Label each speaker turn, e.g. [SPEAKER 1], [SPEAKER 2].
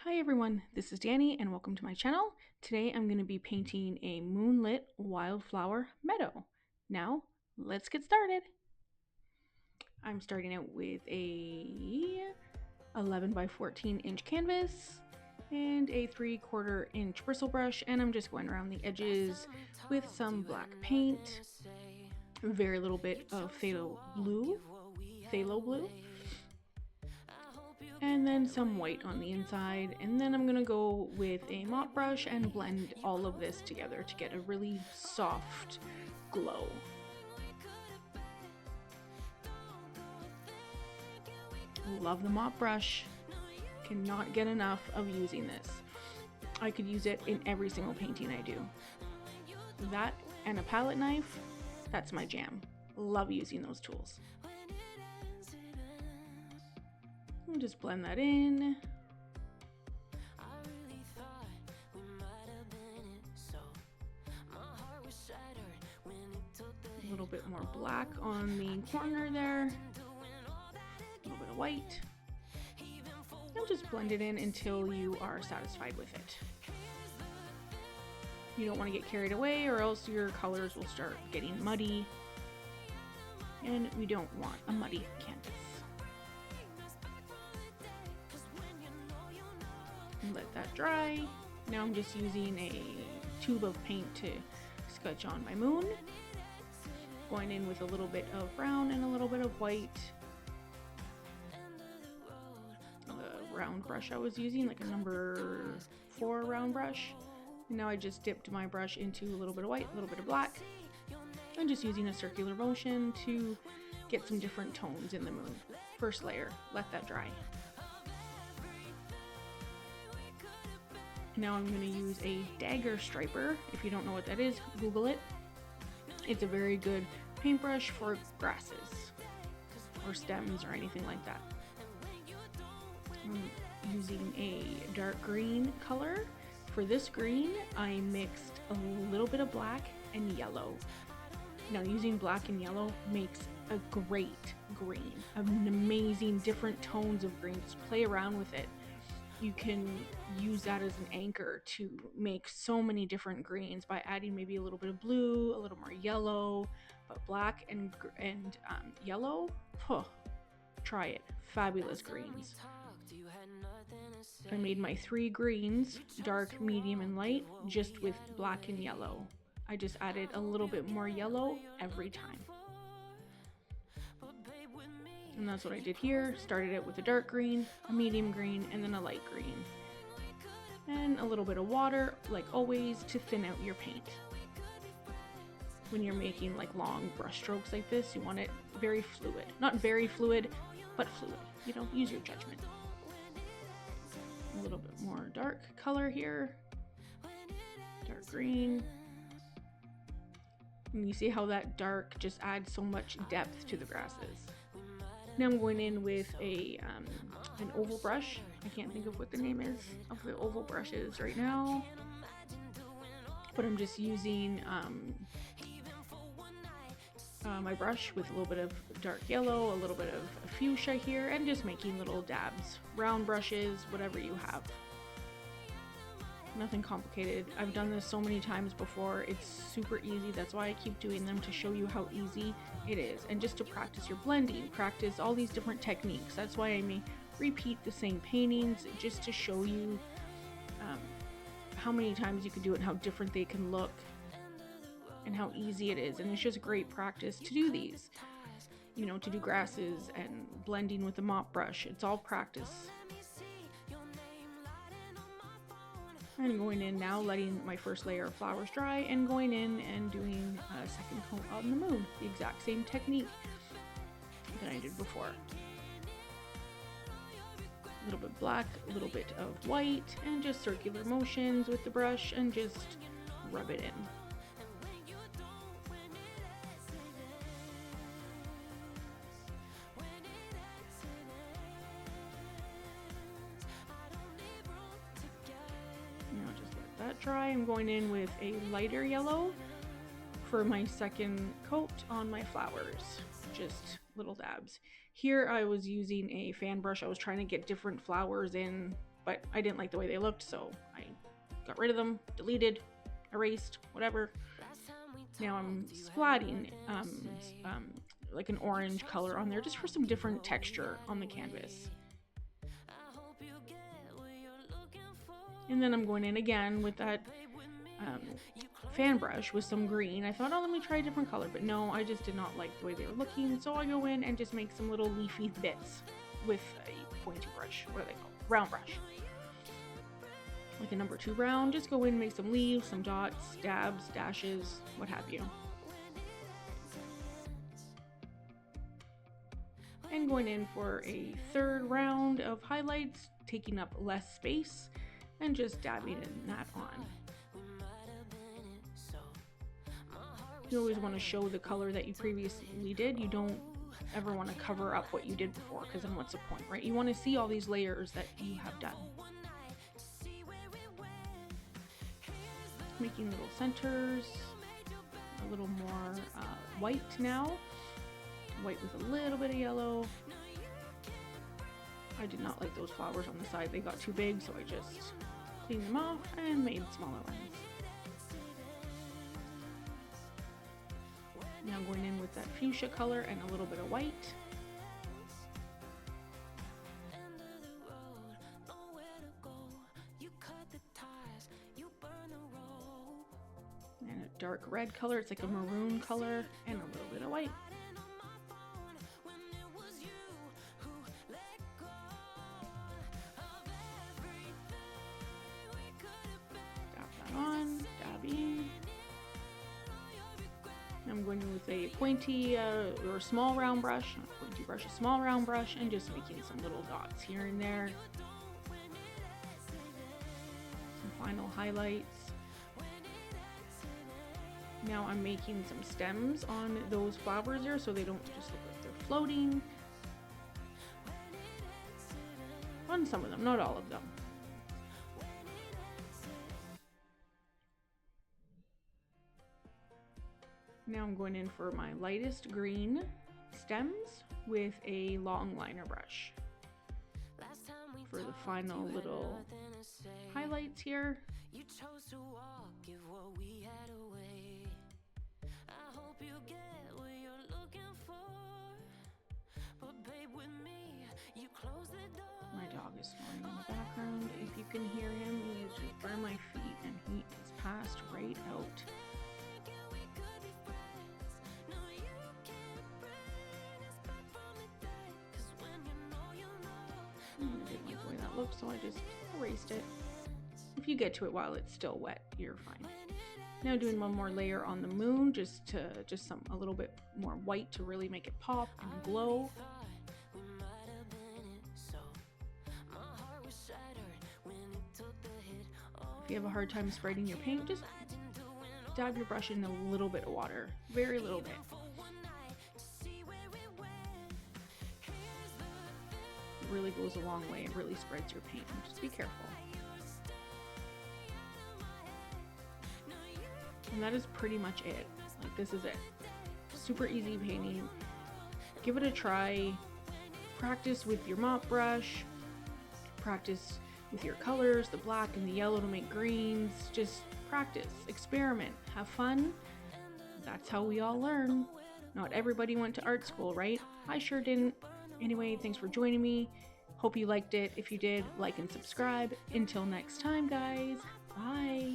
[SPEAKER 1] Hi everyone, this is Danny and welcome to my channel. Today I'm going to be painting a Moonlit Wildflower Meadow. Now, let's get started. I'm starting out with a 11 by 14 inch canvas and a 3/4 inch bristle brush, and I'm just going around the edges with some black paint, a very little bit of phthalo blue, and then some white on the inside, and then I'm gonna go with a mop brush and blend all of this together to get a really soft glow. Love the mop brush, cannot get enough of using this. I could use it in every single painting I do. That and a palette knife, that's my jam. Love using those tools. And just blend that in. A little bit more black on the corner there. A little bit of white. And just blend it in until you are satisfied with it. You don't want to get carried away or else your colors will start getting muddy. And we don't want a muddy canvas. Let that dry. Now I'm just using a tube of paint to sketch on my moon. Going in with a little bit of brown and a little bit of white. The round brush I was using, like a number 4 round brush. And now I just dipped my brush into a little bit of white, a little bit of black. I'm just using a circular motion to get some different tones in the moon. First layer, let that dry. Now I'm going to use a Dagger striper. If you don't know what that is, Google it. It's a very good paintbrush for grasses or stems or anything like that. I'm using a dark green color. For this green, I mixed a little bit of black and yellow. Now using black and yellow makes a great green, an amazing different tones of green. Just play around with it. You can use that as an anchor to make so many different greens by adding maybe a little bit of blue, a little more yellow, but black and yellow, try it. Fabulous greens. I made my 3 greens, dark, medium, and light, just with black and yellow. I just added a little bit more yellow every time. And that's what I did here. Started it with a dark green, a medium green, and then a light green. And a little bit of water, like always, to thin out your paint. When you're making like long brush strokes like this, you want it very fluid. Not very fluid, but fluid. You know, use your judgment. A little bit more dark color here. Dark green. And you see how that dark just adds so much depth to the grasses. Now I'm going in with an oval brush. I can't think of what the name is of the oval brushes right now, but I'm just using my brush with a little bit of dark yellow, a little bit of fuchsia here, and just making little dabs. Round brushes, whatever you have. Nothing complicated. I've done this so many times before. It's super easy. That's why I keep doing them, to show you how easy it is, and just to practice your blending, practice all these different techniques. That's why I may repeat the same paintings, just to show you how many times you can do it and how different they can look and how easy it is. And it's just great practice to do these, you know, to do grasses and blending with the mop brush. It's all practice. I'm going in now, letting my first layer of flowers dry, and going in and doing a second coat on the moon. The exact same technique that I did before. A little bit black, a little bit of white, and just circular motions with the brush and just rub it in. That dry. I'm going in with a lighter yellow for my second coat on my flowers, just little dabs. Here I was using a fan brush. I was trying to get different flowers in but I didn't like the way they looked, so I got rid of them, deleted, erased, whatever. Now I'm splatting like an orange color on there just for some different texture on the canvas. And then I'm going in again with that fan brush with some green. I thought, oh, let me try a different color, but no, I just did not like the way they were looking. So I go in and just make some little leafy bits with a pointy brush. What are they called? Round brush. Like a number 2 round. Just go in and make some leaves, some dots, dabs, dashes, what have you. And going in for a 3rd round of highlights, taking up less space and just dabbing that on. You always want to show the color that you previously did. You don't ever want to cover up what you did before, because then what's the point, right? You want to see all these layers that you have done. Making little centers, a little more white now. White with a little bit of yellow. I did not like those flowers on the side. They got too big, so I just cleaned them off and made smaller ones. Now going in with that fuchsia color and a little bit of white. And a dark red color. It's like a maroon color and a little bit of white. I'm going in with a pointy or small round brush, not a pointy brush, a small round brush, and just making some little dots here and there. Some final highlights. Now I'm making some stems on those flowers there so they don't just look like they're floating. On some of them, not all of them. Now I'm going in for my lightest green stems with a long liner brush for the final little highlights here. My dog is snoring in the background. If you can hear him, he is just by my feet and he is passed right out. I didn't like the way that looked, so I just erased it. If you get to it while it's still wet, you're fine. Now doing one more layer on the moon, just a little bit more white to really make it pop and glow. If you have a hard time spreading your paint, just dab your brush in a little bit of water, very little bit. It really goes a long way. It really spreads your paint. Just be careful. And that is pretty much it. Like, this is it. Super easy painting. Give it a try. Practice with your mop brush. Practice with your colors, the black and the yellow to make greens. Just practice, experiment, have fun. That's how we all learn. Not everybody went to art school, right? I sure didn't. Anyway, thanks for joining me. Hope you liked it. If you did, like and subscribe. Until next time, guys. Bye.